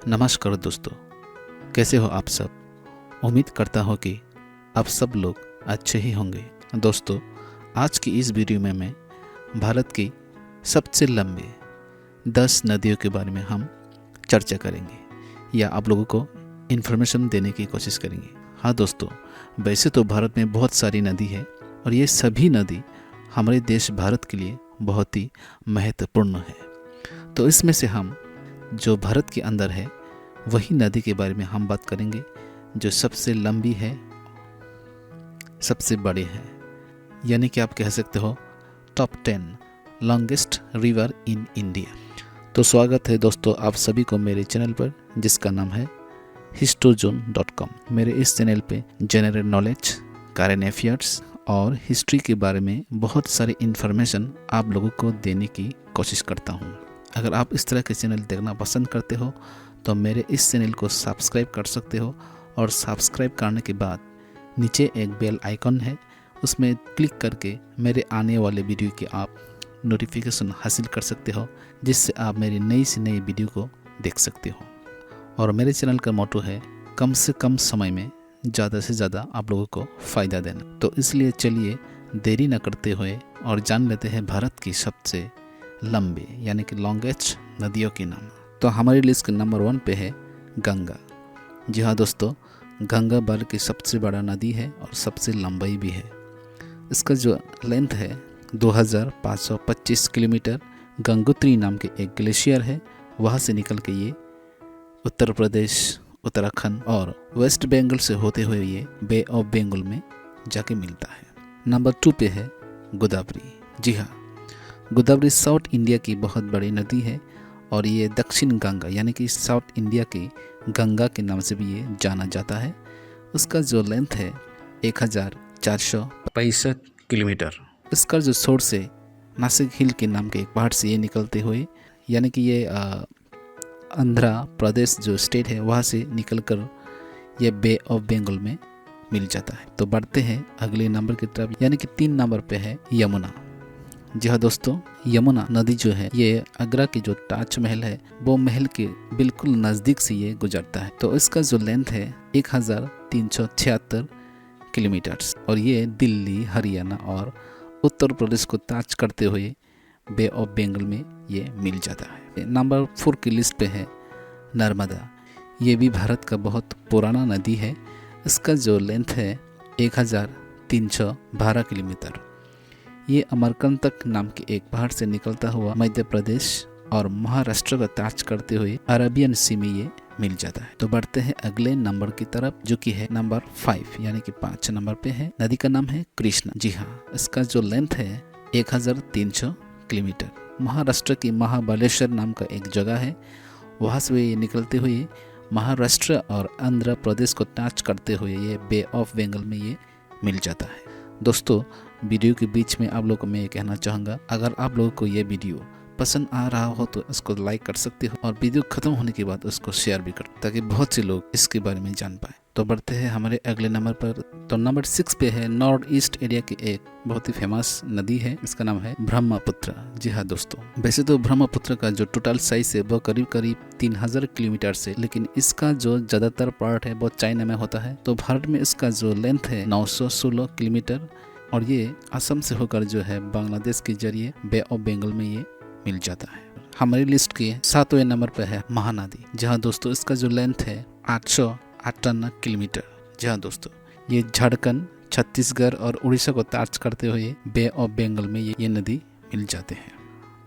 नमस्कार दोस्तों, कैसे हो आप सब। उम्मीद करता हूँ कि आप सब लोग अच्छे ही होंगे। दोस्तों, आज की इस वीडियो में मैं भारत की सबसे लंबे 10 नदियों के बारे में हम चर्चा करेंगे या आप लोगों को इन्फॉर्मेशन देने की कोशिश करेंगे। हाँ दोस्तों, वैसे तो भारत में बहुत सारी नदी है और ये सभी नदी हमारे देश भारत के लिए बहुत ही महत्वपूर्ण है। तो इसमें से हम जो भारत के अंदर है वही नदी के बारे में हम बात करेंगे जो सबसे लंबी है, सबसे बड़ी है, यानी कि आप कह सकते हो top 10 longest river in India. तो स्वागत है दोस्तों आप सभी को मेरे चैनल पर, जिसका नाम है historzone.com। मेरे इस चैनल पे जनरल नॉलेज, करेंट अफेयर्स और हिस्ट्री के बारे में बहुत सारी इन्फॉर्मेशन आप लोगों को देने की कोशिश करता हूँ। अगर आप इस तरह के चैनल देखना पसंद करते हो तो मेरे इस चैनल को सब्सक्राइब कर सकते हो और सब्सक्राइब करने के बाद नीचे एक बेल आइकन है, उसमें क्लिक करके मेरे आने वाले वीडियो की आप नोटिफिकेशन हासिल कर सकते हो, जिससे आप मेरी नई से नई वीडियो को देख सकते हो। और मेरे चैनल का मोटो है कम से कम समय में ज़्यादा से ज़्यादा आप लोगों को फ़ायदा देना। तो इसलिए चलिए देरी न करते हुए और जान लेते हैं भारत की सबसे लंबे यानी कि लॉन्गेस्ट नदियों के नाम। तो हमारी लिस्ट के नंबर 1 पे है गंगा। जी हाँ दोस्तों, गंगा भारत की सबसे बड़ा नदी है और सबसे लंबाई भी है। इसका जो लेंथ है 2525 किलोमीटर। गंगोत्री नाम के एक ग्लेशियर है, वहाँ से निकल के ये उत्तर प्रदेश, उत्तराखंड और वेस्ट बंगाल से होते हुए ये बे ऑफ बंगाल में जाके मिलता है। नंबर 2 पे है गोदावरी। जी हाँ, गोदावरी साउथ इंडिया की बहुत बड़ी नदी है और ये दक्षिण गंगा यानी कि साउथ इंडिया की गंगा के नाम से भी ये जाना जाता है। उसका जो लेंथ है 1465 किलोमीटर। इसका जो सोर्स है नासिक हिल के नाम के एक पहाड़ से ये निकलते हुए, यानी कि ये आंध्र प्रदेश जो स्टेट है वहाँ से निकलकर ये बे ऑफ बंगाल में मिल जाता है। तो बढ़ते हैं अगले नंबर की तरफ, यानी कि 3 नंबर पे है यमुना। जी हाँ दोस्तों, यमुना नदी जो है ये आगरा की जो ताजमहल है वो महल के बिल्कुल नज़दीक से ये गुजरता है। तो इसका जो लेंथ है 1376 किलोमीटर और ये दिल्ली, हरियाणा और उत्तर प्रदेश को टच करते हुए बे ऑफ बंगाल में ये मिल जाता है। नंबर 4 की लिस्ट पे है नर्मदा। ये भी भारत का बहुत पुराना नदी है। इसका जो लेंथ है 1312 किलोमीटर। ये अमरकंटक नाम के एक पहाड़ से निकलता हुआ मध्य प्रदेश और महाराष्ट्र का टच करते हुए अरेबियन सी में ये मिल जाता है। तो बढ़ते हैं अगले नंबर की तरफ, जो कि है नंबर 5 यानी कि 5 नंबर पे है। नदी का नाम है कृष्णा। जी हाँ, इसका जो लेंथ है 1300 किलोमीटर। महाराष्ट्र की महाबलेश्वर नाम का एक जगह है, वहाँ से ये निकलते हुए महाराष्ट्र और आंध्र प्रदेश को टच करते हुए ये बे ऑफ बंगाल में ये मिल जाता है। दोस्तों, वीडियो के बीच में आप लोगों को मैं ये कहना चाहूँगा, अगर आप लोगों को ये वीडियो पसंद आ रहा हो तो इसको लाइक कर सकते हो और वीडियो खत्म होने के बाद उसको शेयर भी कर, ताकि बहुत से लोग इसके बारे में जान पाए। तो बढ़ते हैं हमारे अगले नंबर पर। तो नंबर 6 पे है नॉर्थ ईस्ट एरिया की एक बहुत ही फेमस नदी है, इसका नाम है ब्रह्मपुत्र। जी हाँ दोस्तों, वैसे तो ब्रह्मपुत्र का जो टोटल साइज है वो करीब 3000 किलोमीटर से, लेकिन इसका जो ज्यादातर पार्ट है वो चाइना में होता है। तो भारत में इसका जो लेंथ है 916 किलोमीटर और ये असम से होकर जो है बांग्लादेश के जरिए बे ऑफ बंगाल में ये मिल जाता है। हमारी लिस्ट के 7वें नंबर पर है महानदी। जहाँ दोस्तों इसका जो लेंथ है 858 किलोमीटर। जहाँ दोस्तों ये झारखंड, छत्तीसगढ़ और उड़ीसा को टच करते हुए बे ऑफ बंगाल में ये नदी मिल जाते हैं।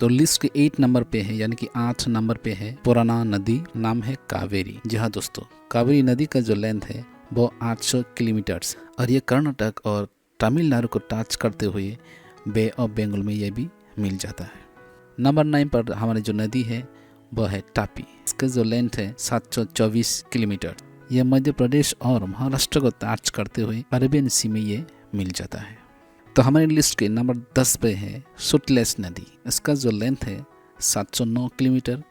तो लिस्ट के 8 नंबर पे है, यानी कि 8 नंबर पे है पुराना नदी, नाम है कावेरी। जहाँ दोस्तों कावेरी नदी का जो लेंथ है वो 800 किलोमीटर और ये कर्नाटक और तमिलनाडु को टच करते हुए बे ऑफ बंगाल में ये भी मिल जाता है। नंबर 9 पर हमारी जो नदी है वह है तापी। इसका जो लेंथ है 724 किलोमीटर। यह मध्य प्रदेश और महाराष्ट्र को टच करते हुए अरेबियन सी में ये मिल जाता है। तो हमारी लिस्ट के नंबर 10 पे है सुतलेज नदी। इसका जो लेंथ है 709 किलोमीटर।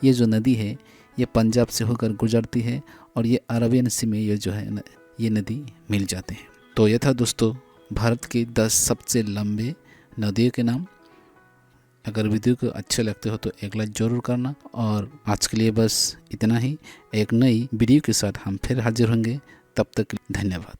ये जो नदी है ये पंजाब से होकर गुजरती है और ये अरेबियन सी में ये जो है ये नदी मिल जाते हैं। तो ये था दोस्तों भारत के 10 सबसे लंबे नदियों के नाम। अगर वीडियो को अच्छे लगते हो तो एक लाइक जरूर करना। और आज के लिए बस इतना ही। एक नई वीडियो के साथ हम फिर हाजिर होंगे, तब तक धन्यवाद।